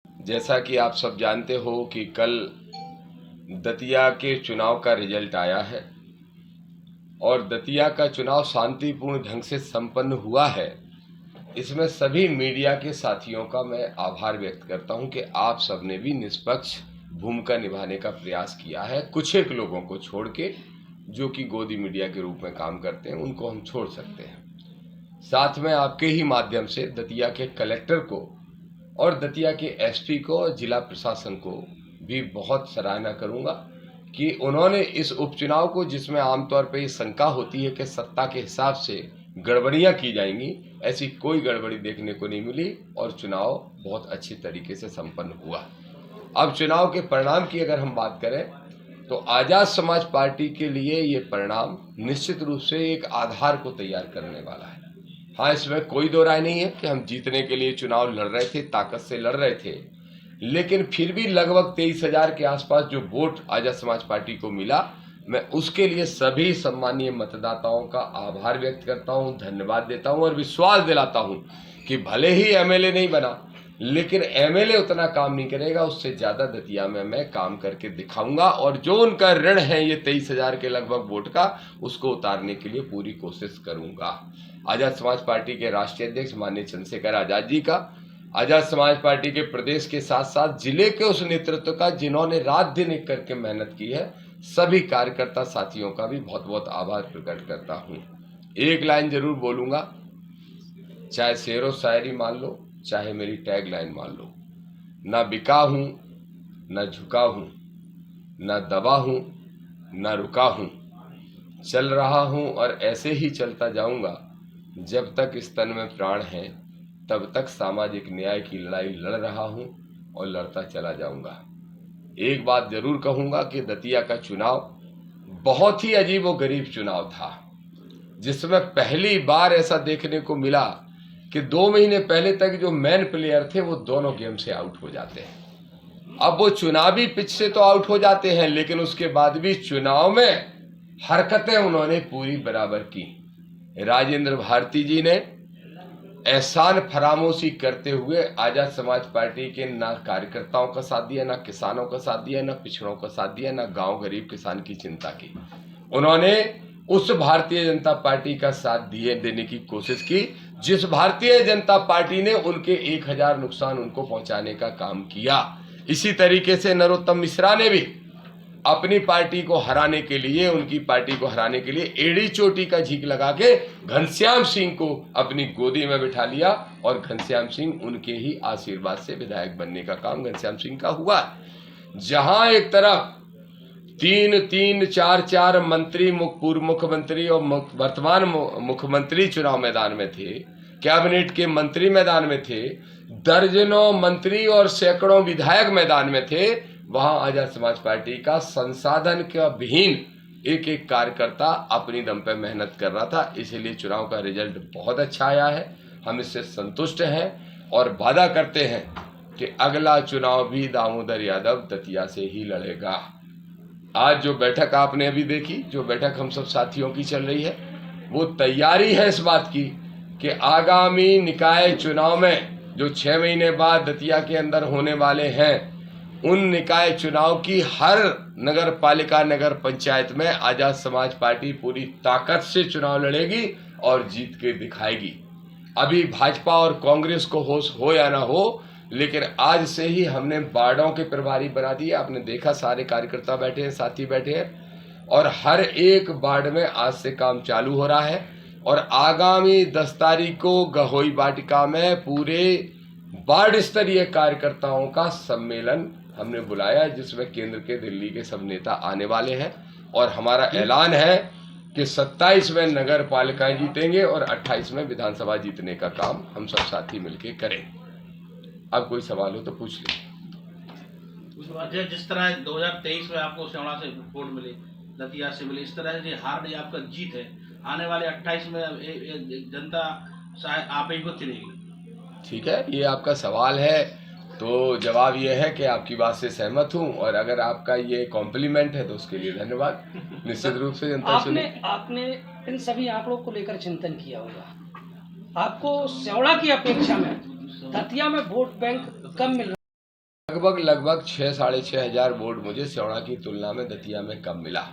जैसा कि आप सब जानते हो कि कल दतिया के चुनाव का रिजल्ट आया है और दतिया का चुनाव शांतिपूर्ण ढंग से संपन्न हुआ है। इसमें सभी मीडिया के साथियों का मैं आभार व्यक्त करता हूं कि आप सबने भी निष्पक्ष भूमिका निभाने का प्रयास किया है। कुछ एक लोगों को छोड़ के, जो कि गोदी मीडिया के रूप में काम करते हैं, उनको हम छोड़ सकते हैं। साथ में आपके ही माध्यम से दतिया के कलेक्टर को और दतिया के एसपी को और जिला प्रशासन को भी बहुत सराहना करूंगा कि उन्होंने इस उपचुनाव को, जिसमें आमतौर पर ये शंका होती है कि सत्ता के हिसाब से गड़बड़ियां की जाएंगी, ऐसी कोई गड़बड़ी देखने को नहीं मिली और चुनाव बहुत अच्छी तरीके से संपन्न हुआ। अब चुनाव के परिणाम की अगर हम बात करें तो आज़ाद समाज पार्टी के लिए ये परिणाम निश्चित रूप से एक आधार को तैयार करने वाला है। हाँ, इसमें कोई दो राय नहीं है कि हम जीतने के लिए चुनाव लड़ रहे थे, ताकत से लड़ रहे थे, लेकिन फिर भी लगभग 23,000 के आसपास जो वोट आज़ाद समाज पार्टी को मिला, मैं उसके लिए सभी सम्मानीय मतदाताओं का आभार व्यक्त करता हूं, धन्यवाद देता हूं और विश्वास दिलाता हूं कि भले ही एमएलए नहीं बना, लेकिन एमएलए उतना काम नहीं करेगा, उससे ज़्यादा दतिया में मैं काम करके दिखाऊंगा और जो उनका ऋण है ये 23,000 के लगभग वोट का, उसको उतारने के लिए पूरी कोशिश करूंगा। आज़ाद समाज पार्टी के राष्ट्रीय अध्यक्ष माननीय चंद्रशेखर आज़ाद जी का, आज़ाद समाज पार्टी के प्रदेश के साथ साथ जिले के उस नेतृत्व का जिन्होंने रात दिन एक करके मेहनत की है, सभी कार्यकर्ता साथियों का भी बहुत बहुत आभार प्रकट करता हूं। एक लाइन जरूर बोलूंगा, चाहे शेरो शायरी मान लो, चाहे मेरी टैग लाइन मान लो, ना बिका हूं, ना झुका हूं, ना दबा हूं, ना रुका हूं, चल रहा हूं और ऐसे ही चलता जाऊंगा। जब तक इस तन में प्राण है, तब तक सामाजिक न्याय की लड़ाई लड़ रहा हूं और लड़ता चला जाऊंगा। एक बात जरूर कहूंगा कि दतिया का चुनाव बहुत ही अजीब व गरीब चुनाव था, जिसमें पहली बार ऐसा देखने को मिला कि 2 महीने पहले तक जो मेन प्लेयर थे वो दोनों गेम से आउट हो जाते हैं। अब वो चुनावी पिच से तो आउट हो जाते हैं, लेकिन उसके बाद भी चुनाव में हरकतें उन्होंने पूरी बराबर की। राजेंद्र भारती जी ने एहसान फरामोशी करते हुए आज़ाद समाज पार्टी के ना कार्यकर्ताओं का साथ दिया, ना किसानों का साथ दिया, ना पिछड़ों का साथ दिया, ना गांव गरीब किसान की चिंता की। उन्होंने उस भारतीय जनता पार्टी का साथ देने की कोशिश की, जिस भारतीय जनता पार्टी ने उनके 1,000 नुकसान उनको पहुंचाने का काम किया। इसी तरीके से नरोत्तम मिश्रा ने भी अपनी पार्टी को हराने के लिए, उनकी पार्टी को हराने के लिए एड़ी चोटी का झीक लगा के घनश्याम सिंह को अपनी गोदी में बिठा लिया और घनश्याम सिंह उनके ही आशीर्वाद से विधायक बनने का काम घनश्याम सिंह का हुआ। जहां एक तरफ 3-3, 4-4 मंत्री, पूर्व मुख्यमंत्री और वर्तमान मुख्यमंत्री चुनाव मैदान में थे, कैबिनेट के मंत्री मैदान में थे, दर्जनों मंत्री और सैकड़ों विधायक मैदान में थे, वहां आज़ाद समाज पार्टी का संसाधन का विहीन एक एक कार्यकर्ता अपनी दम पे मेहनत कर रहा था। इसलिए चुनाव का रिजल्ट बहुत अच्छा आया है, हम इससे संतुष्ट हैं और वादा करते हैं कि अगला चुनाव भी दामोदर यादव दतिया से ही लड़ेगा। आज जो बैठक आपने अभी देखी, जो बैठक हम सब साथियों की चल रही है, वो तैयारी है इस बात की कि आगामी निकाय चुनाव में जो 6 महीने बाद दतिया के अंदर होने वाले हैं, उन निकाय चुनाव की हर नगर पालिका, नगर पंचायत में आज़ाद समाज पार्टी पूरी ताकत से चुनाव लड़ेगी और जीत के दिखाएगी। अभी भाजपा और कांग्रेस को होश हो या ना हो, लेकिन आज से ही हमने वार्डों के प्रभारी बना दिए। आपने देखा, सारे कार्यकर्ता बैठे हैं, साथी बैठे हैं और हर एक वार्ड में आज से काम चालू हो रहा है और आगामी 10 तारीख को गहोई वाटिका में पूरे वार्ड स्तरीय कार्यकर्ताओं का सम्मेलन हमने बुलाया, जिसमें केंद्र के, दिल्ली के सब नेता आने वाले हैं और हमारा ऐलान है कि 27 में नगर पालिकाएं जीतेंगे और 28 में विधानसभा जीतने का काम हम सब साथी मिलकर करें। अब कोई सवाल हो तो पूछ लीजिए। जिस तरह 2023 में आपको सेवड़ा से वोट मिले, दतिया से मिले, इस तरह से हार नहीं आपका जीत है, आने वाले 28 में जनता शायद आप ही को चुनेगी। ठीक है, ये आपका सवाल है, तो जवाब ये है कि आपकी बात से सहमत हूं और अगर आपका ये कॉम्प्लीमेंट है तो उसके लिए धन्यवाद। निश्चित रूप से जनता आपने इन सभी आंकड़ों को लेकर चिंतन किया होगा। आपको सेवड़ा की अपेक्षा में दतिया में वोट बैंक कम मिल लगभग 6-6.5 हजार वोट मुझे सियोड़ा की तुलना में दतिया में कम मिला।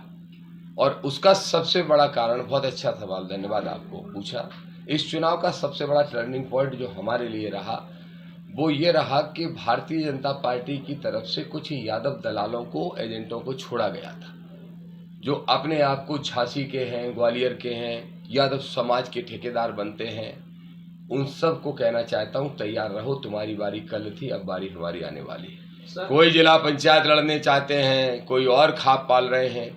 और उसका सबसे बड़ा कारण, बहुत अच्छा सवाल, धन्यवाद आपको पूछा। इस चुनाव का सबसे बड़ा टर्निंग पॉइंट जो हमारे लिए रहा वो ये रहा कि भारतीय जनता पार्टी की तरफ से कुछ यादव दलालों को, एजेंटों को छोड़ा गया था, जो अपने आप को झांसी के हैं, ग्वालियर के हैं, यादव समाज के ठेकेदार बनते हैं। उन सब को कहना चाहता हूँ, तैयार रहो, तुम्हारी बारी कल थी, अब बारी हमारी आने वाली है। कोई जिला पंचायत लड़ने चाहते हैं, कोई और खाप पाल रहे हैं,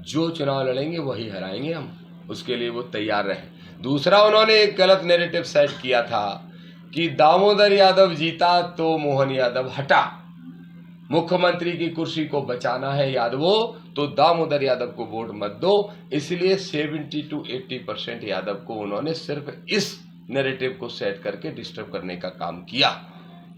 जो चुनाव लड़ेंगे वही हराएंगे हम, उसके लिए वो तैयार रहें। दूसरा, उन्होंने एक गलत नैरेटिव सेट किया था कि दामोदर यादव जीता तो मोहन यादव हटा, मुख्यमंत्री की कुर्सी को बचाना है यादवों तो दामोदर यादव को वोट मत दो। इसलिए 70 to 80% यादव को उन्होंने सिर्फ इस नैरेटिव को सेट करके डिस्टर्ब करने का काम किया।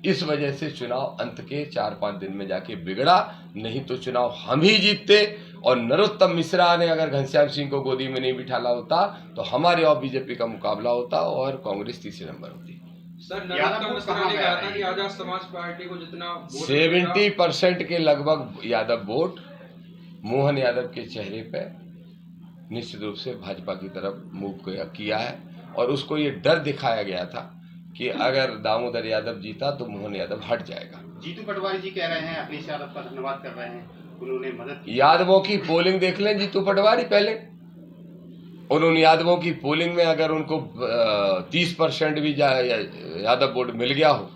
इस वजह से चुनाव अंत के 4-5 दिन में जाके बिगड़ा, नहीं तो चुनाव हम ही जीतते। और नरोत्तम मिश्रा ने अगर घनश्याम सिंह को गोदी में नहीं बिठाला होता तो हमारे और बीजेपी का मुकाबला होता और कांग्रेस तीसरे नंबर होती। सर, नरोत्तम मिश्रा ने कहा था कि आजाद समाज पार्टी को जितना 70% के लगभग यादव वोट मोहन यादव के चेहरे पे निश्चित रूप से भाजपा की तरफ मूव किया है। और उसको ये डर दिखाया गया था कि अगर दामोदर यादव जीता तो मोहन यादव हट जाएगा। जीतू पटवारी जी कह रहे हैं, अखिलेश यादव का धन्यवाद कर रहे हैं, उन्होंने मदद की। यादवों की पोलिंग देख लें जीतू पटवारी पहले, और उन यादवों की पोलिंग में अगर उनको 30% भी यादव वोट मिल गया हो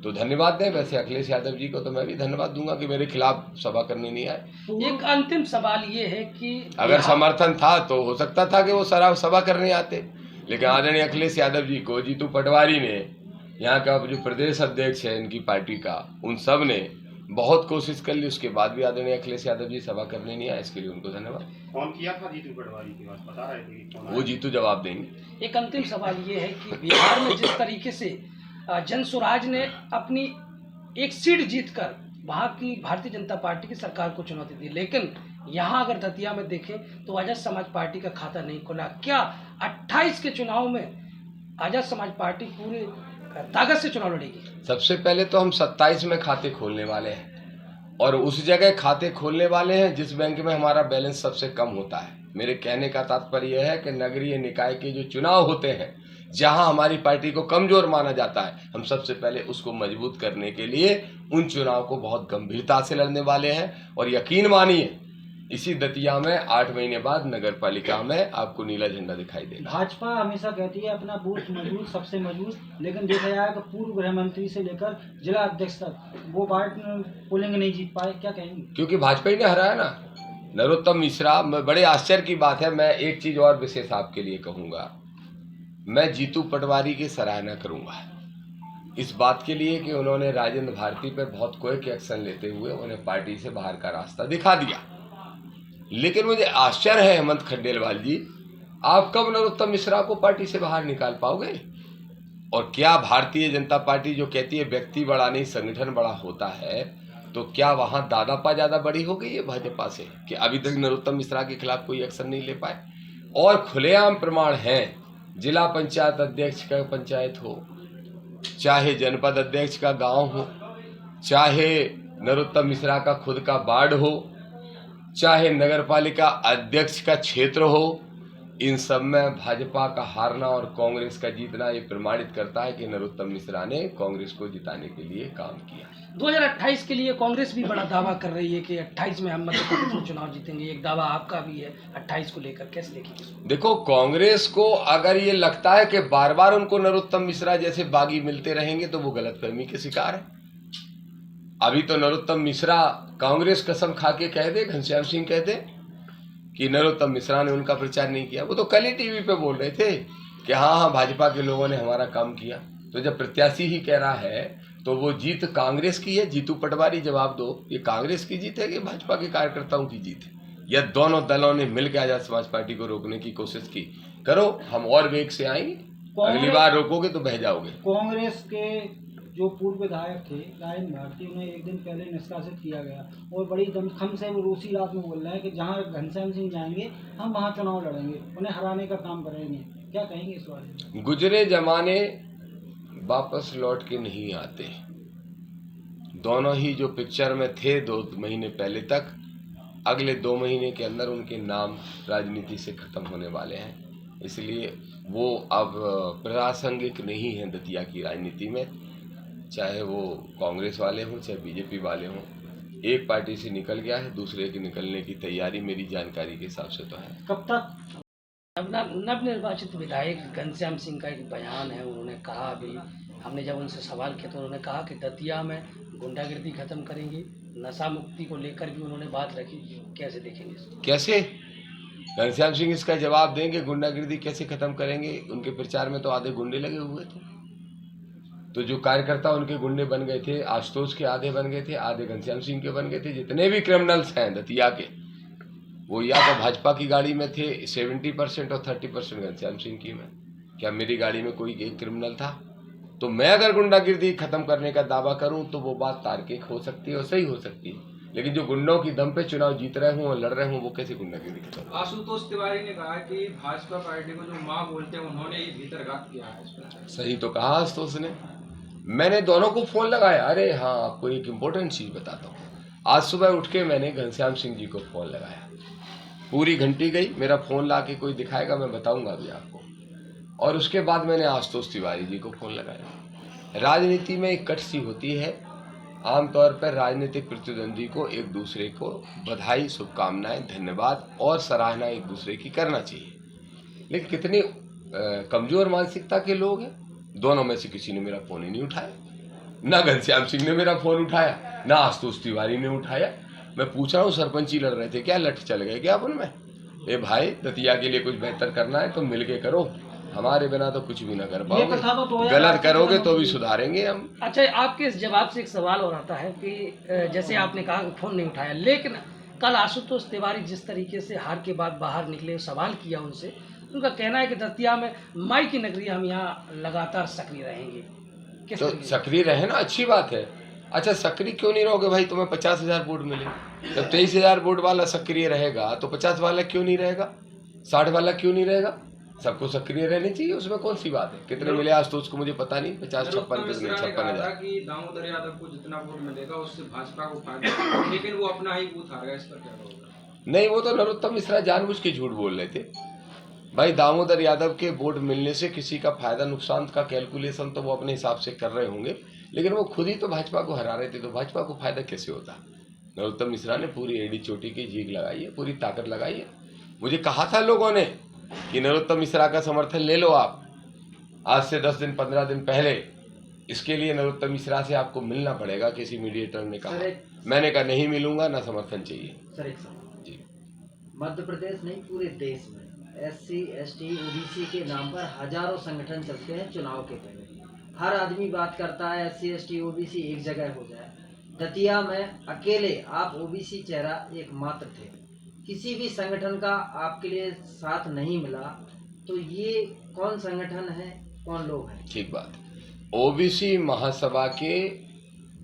तो धन्यवाद दें। वैसे अखिलेश यादव जी को तो मैं भी धन्यवाद दूंगा कि मेरे खिलाफ सभा करने नहीं आए। एक अंतिम सवाल ये है कि अगर समर्थन था तो हो सकता था कि वो सभा करने आते, लेकिन आदरणीय अखिलेश यादव जी को जीतू पटवारी ने, यहाँ का जो प्रदेश अध्यक्ष है इनकी पार्टी का, उन सब ने बहुत कोशिश कर ली, उसके बाद भी आदरणीय अखिलेश यादव जी सभा करने नहीं आए, इसके लिए उनको धन्यवाद। फोन किया था जीतू पटवारी के पास, बता रहे थे कि वो जीतू जवाब देंगे। एक अंतिम सवाल ये है कि बिहार में जिस तरीके से जन स्वराज ने अपनी एक सीट जीतकर वहाँ की भारतीय जनता पार्टी की सरकार को चुनौती दी, लेकिन यहाँ अगर दतिया में देखें तो आजाद समाज पार्टी का खाता नहीं खुला। क्या 28 के चुनाव में आजाद समाज पार्टी पूरी ताकत से चुनाव लड़ेगी? सबसे पहले तो हम 27 में खाते खोलने वाले हैं, और उस जगह खाते खोलने वाले हैं जिस बैंक में हमारा बैलेंस सबसे कम होता है। मेरे कहने का तात्पर्य यह है कि नगरीय निकाय के जो चुनाव होते हैं, जहां हमारी पार्टी को कमजोर माना जाता है, हम सबसे पहले उसको मजबूत करने के लिए उन चुनाव को बहुत गंभीरता से लड़ने वाले हैं। और यकीन मानिए, इसी दतिया में 8 महीने बाद नगर पालिका में आपको नीला झंडा दिखाई देगा। भाजपा हमेशा कहती है अपना बूथ मजबूत, सबसे मजबूत, लेकिन देखा जाए कि पूर्व गृह मंत्री से लेकर जिला अध्यक्ष तक वो पार्टी पोलिंग नहीं जीत पाए, क्या कहेंगे? क्योंकि भाजपा ही ने हराया ना नरोत्तम मिश्रा। बड़े आश्चर्य की बात है। मैं एक चीज और विशेष आपके लिए कहूंगा, मैं जीतू पटवारी की सराहना करूंगा इस बात के लिए कि उन्होंने राजेंद्र भारती पर बहुत क्विक एक्शन लेते हुए उन्हें पार्टी से बाहर का रास्ता दिखा दिया। लेकिन मुझे आश्चर्य है हेमंत खंडेलवाल जी, आप कब नरोत्तम मिश्रा को पार्टी से बाहर निकाल पाओगे? और क्या भारतीय जनता पार्टी जो कहती है व्यक्ति बड़ा नहीं संगठन बड़ा होता है, तो क्या वहां दादापा ज्यादा बड़ी हो गई है भाजपा से कि अभी तक नरोत्तम मिश्रा के खिलाफ कोई एक्शन नहीं ले पाए? और खुलेआम प्रमाण है, जिला पंचायत अध्यक्ष का पंचायत हो, चाहे जनपद अध्यक्ष का गांव हो, चाहे नरोत्तम मिश्रा का खुद का वार्ड हो, चाहे नगरपालिका अध्यक्ष का क्षेत्र हो, इन सब में भाजपा का हारना और कांग्रेस का जीतना ये प्रमाणित करता है कि नरोत्तम मिश्रा ने कांग्रेस को जिताने के लिए काम किया। 2028 के लिए कांग्रेस भी बड़ा दावा कर रही है कि 28 में हम मध्य प्रदेश में चुनाव जीतेंगे, एक दावा आपका भी है 28 को लेकर, कैसे देखेंगे? देखो, कांग्रेस को अगर ये लगता है कि बार बार उनको नरोत्तम मिश्रा जैसे बागी मिलते रहेंगे तो वो गलतफहमी के शिकार है। अभी तो नरोत्तम मिश्रा कांग्रेस कसम खा के कह दे, घनश्याम सिंह कह दे कि नरोत्तम मिश्रा ने उनका प्रचार नहीं किया। वो तो कल ही टीवी पे बोल रहे थे कि हाँ भाजपा के लोगों ने हमारा काम किया। तो जब प्रत्याशी ही कह रहा है तो वो जीत कांग्रेस की है। जीतू पटवारी जवाब दो, ये कांग्रेस की जीत है कि भाजपा के कार्यकर्ताओं की जीत है? या दोनों दलों ने मिलकर आजाद समाज पार्टी को रोकने की कोशिश की? करो, हम और वेग से आएंगे। अगली बार रोकोगे तो बह जाओगे। कांग्रेस के जो पूर्व विधायक थे राजेंद्र भारती, उन्हें एक दिन पहले निष्कासित किया गया और बड़ी दमखम से वो रूसी रात में बोल रहे हैं कि जहां घनश्याम सिंह जाएंगे हम वहां चुनाव लड़ेंगे, उन्हें हराने का काम करेंगे। क्या कहेंगे इस बारे में? गुजरे जमाने वापस लौट के नहीं आते, दोनों ही जो पिक्चर में थे 2 महीने पहले तक, अगले 2 महीने के अंदर उनके नाम राजनीति से खत्म होने वाले हैं। इसलिए वो अब प्रासंगिक नहीं है दतिया की राजनीति में, चाहे वो कांग्रेस वाले हों चाहे बीजेपी वाले हों। एक पार्टी से निकल गया है, दूसरे के निकलने की तैयारी मेरी जानकारी के हिसाब से तो है। कब तक? नवनिर्वाचित विधायक घनश्याम सिंह का एक बयान है, उन्होंने कहा, अभी हमने जब उनसे सवाल किया तो उन्होंने कहा कि दतिया में गुंडागिर्दी खत्म करेंगे, नशा मुक्ति को लेकर भी उन्होंने बात रखी। कैसे देखेंगे इसको? कैसे घनश्याम सिंह इसका जवाब देंगे? गुंडागिर्दी कैसे खत्म करेंगे? उनके प्रचार में तो आधे गुंडे लगे हुए थे, तो जो कार्यकर्ता उनके गुंडे बन गए थे, आशुतोष के आधे बन गए थे, आधे घनश्याम सिंह के बन गए थे। जितने भी क्रिमिनल्स हैं दतिया के, वो या तो भाजपा की गाड़ी में थे 70% और 30% घनश्याम सिंह की में। क्या मेरी गाड़ी में कोई एक क्रिमिनल था? तो मैं अगर गुंडागिर्दी खत्म करने का दावा करूं तो वो बात तार्किक हो सकती है और सही हो सकती है, लेकिन जो गुंडों की दम पे चुनाव जीत रहे हों और लड़ रहे हों, वो कैसे गुंडागिर्दी खत्म? आशुतोष तिवारी ने कहा कि भाजपा पार्टी को जो मां बोलते हैं उन्होंने ही भीतरघात किया है इस पर। सही तो कहा आशुतोष ने, मैंने दोनों को फोन लगाया। अरे हाँ, आपको एक इम्पोर्टेंट चीज बताता हूँ। आज सुबह उठ के मैंने घनश्याम सिंह जी को फोन लगाया, पूरी घंटी गई, मेरा फोन ला के कोई दिखाएगा, मैं बताऊंगा भी आपको। और उसके बाद मैंने आशुतोष तिवारी जी को फोन लगाया। राजनीति में एक कट सी होती है, आमतौर पर राजनीतिक प्रतिद्वंदी को एक दूसरे को बधाई, शुभकामनाएं, धन्यवाद और सराहना एक दूसरे की करना चाहिए। लेकिन कितनी कमजोर मानसिकता के लोग हैं, दोनों में से किसी ने मेरा फोन ही नहीं उठाया। ना घनश्याम सिंह ने मेरा फोन उठाया, ना आशुतोष तिवारी ने उठाया। मैं पूछ रहा हूँ, सरपंची लड़ रहे थे क्या, लठ चल गए क्या अपन में? ए भाई, दतिया के लिए कुछ बेहतर करना है तो मिलके करो, हमारे बिना तो कुछ भी ना कर पाओगे। गलत करोगे तो भी सुधारेंगे हम। अच्छा, आपके इस जवाब से एक सवाल और आता है कि जैसे आपने कहा कि फोन नहीं उठाया, लेकिन कल आशुतोष तिवारी जिस तरीके से हार के बाद बाहर निकले, सवाल किया उनसे, उनका कहना है कि दतिया में माई की नगरी, हम यहाँ लगातार सक्रिय रहेंगे। तो सक्रिय रहे ना, अच्छी बात है। अच्छा, सक्रिय क्यों नहीं रहोगे भाई? तुम्हें 50,000 वोट मिले, जब 23,000 वोट वाला सक्रिय रहेगा तो 50 वाला क्यों नहीं रहेगा, 60 वाला क्यों नहीं रहेगा? सबको सक्रिय रहनी चाहिए, उसमें कौन सी बात है। कितने मिले आज तो उसको मुझे पता नहीं, 50-56 कितने, 56,000 कि दामोदर यादव को जितना वोट मिलेगा उससे भाजपा को फायदा, लेकिन वो अपना ही बूथ हार गया, इस पर क्या कहोगे? नहीं, वो तो नरोत्तम मिश्रा जानबूझ के झूठ बोल रहे थे भाई। दामोदर यादव के वोट मिलने से किसी का फायदा नुकसान का कैलकुलेशन तो वो अपने हिसाब से कर रहे होंगे, लेकिन वो खुद ही तो भाजपा को हरा रहे थे, तो भाजपा को फायदा कैसे होता? नरोत्तम मिश्रा ने पूरी एड़ी चोटी की जीग लगाई है, पूरी ताकत लगाई है। मुझे कहा था लोगों ने कि नरोत्तम मिश्रा का समर्थन ले लो आप, आज से 10 दिन 15 दिन पहले। इसके लिए नरोत्तम मिश्रा से आपको मिलना पड़ेगा, किसी मीडिएटर ने कहा। मैंने कहा नहीं मिलूंगा, ना समर्थन चाहिए। सर एक सवाल जी, मध्य प्रदेश नहीं पूरे देश में SC, ST, OBC के नाम पर हजारों संगठन चलते हैं चुनाव के पहले। हर आदमी बात करता है SC, ST, OBC एक जगह हो जाए। दतिया में अकेले आप OBC चेहरा एकमात्र थे, किसी भी संगठन का आपके लिए साथ नहीं मिला, तो ये कौन संगठन है, कौन लोग हैं? ठीक बात। OBC महासभा के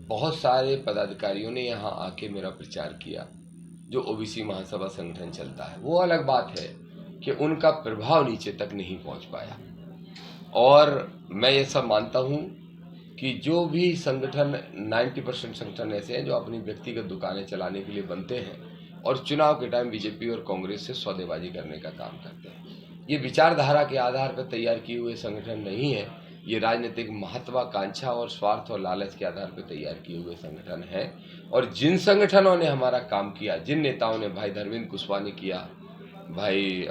बहुत सारे पदाधिकारियों ने यहाँ आके मेरा प्रचार किया। जो OBC महासभा संगठन चलता है, वो अलग बात है कि उनका प्रभाव नीचे तक नहीं पहुंच पाया। और मैं ये सब मानता हूं कि जो भी संगठन, 90% संगठन ऐसे हैं जो अपनी व्यक्तिगत दुकानें चलाने के लिए बनते हैं और चुनाव के टाइम बीजेपी और कांग्रेस से सौदेबाजी करने का काम करते हैं। ये विचारधारा के आधार पर तैयार किए हुए संगठन नहीं है, ये राजनीतिक महत्वाकांक्षा और स्वार्थ और लालच के आधार पर तैयार किए हुए संगठन है। और जिन संगठनों ने हमारा काम किया, जिन नेताओं ने, भाई धर्मेंद्र कुशवाहा ने किया, भाई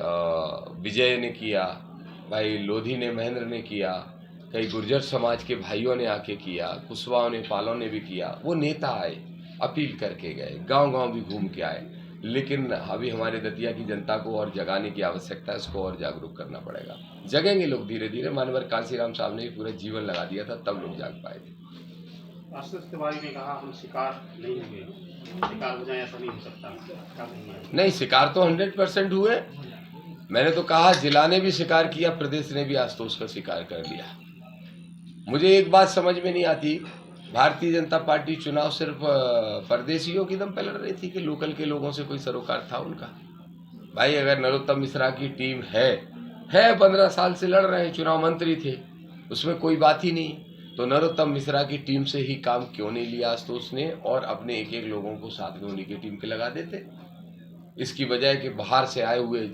विजय ने किया, भाई लोधी ने, महेंद्र ने किया, कई गुर्जर समाज के भाइयों ने आके किया, कुशवाहा ने, पालों ने भी किया। वो नेता आए, अपील करके गए, गांव-गांव भी घूम के आए। लेकिन अभी हमारे दतिया की जनता को और जगाने की आवश्यकता है, इसको और जागरूक करना पड़ेगा। जगेंगे लोग धीरे धीरे। मानवर कांसीराम साहब ने भी पूरा जीवन लगा दिया था, तब लोग जाग पाए थे। आशुतोष तिवारी ने कहा हम शिकार नहीं हुए, शिकार हो जाए ऐसा नहीं हो सकता। नहीं, शिकार तो 100% हुए। मैंने तो कहा जिला ने भी शिकार किया, प्रदेश ने भी आशुतोष का शिकार कर लिया। मुझे एक बात समझ में नहीं आती, भारतीय जनता पार्टी चुनाव सिर्फ परदेशियों की दम पे लड़ रही थी कि लोकल के लोगों से कोई सरोकार था उनका? भाई अगर नरोत्तम मिश्रा की टीम है 15 साल से लड़ रहे हैं, चुनाव मंत्री थे, उसमें कोई बात ही नहीं। तो नरोत्तम मिश्रा की टीम से ही काम क्यों नहीं लिया आशुतोष ने और अपने एक एक लोगों को साथ में उन्हीं की टीम के लगा देते। इसकी वजह कि बाहर से आए हुए,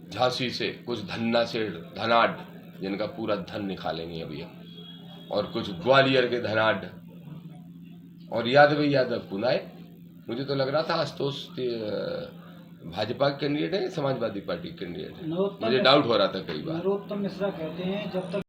झांसी से कुछ धन्ना से धनाढ़ जिनका पूरा धन निकालेंगे अभी हम, और कुछ ग्वालियर के धनाढ़ और यादव पुनाए। मुझे तो लग रहा था आशुतोष भाजपा के कैंडिडेट है, समाजवादी पार्टी के कैंडिडेट है, मुझे डाउट हो रहा था कई बार। नरोत्तम मिश्रा कहते हैं जब तक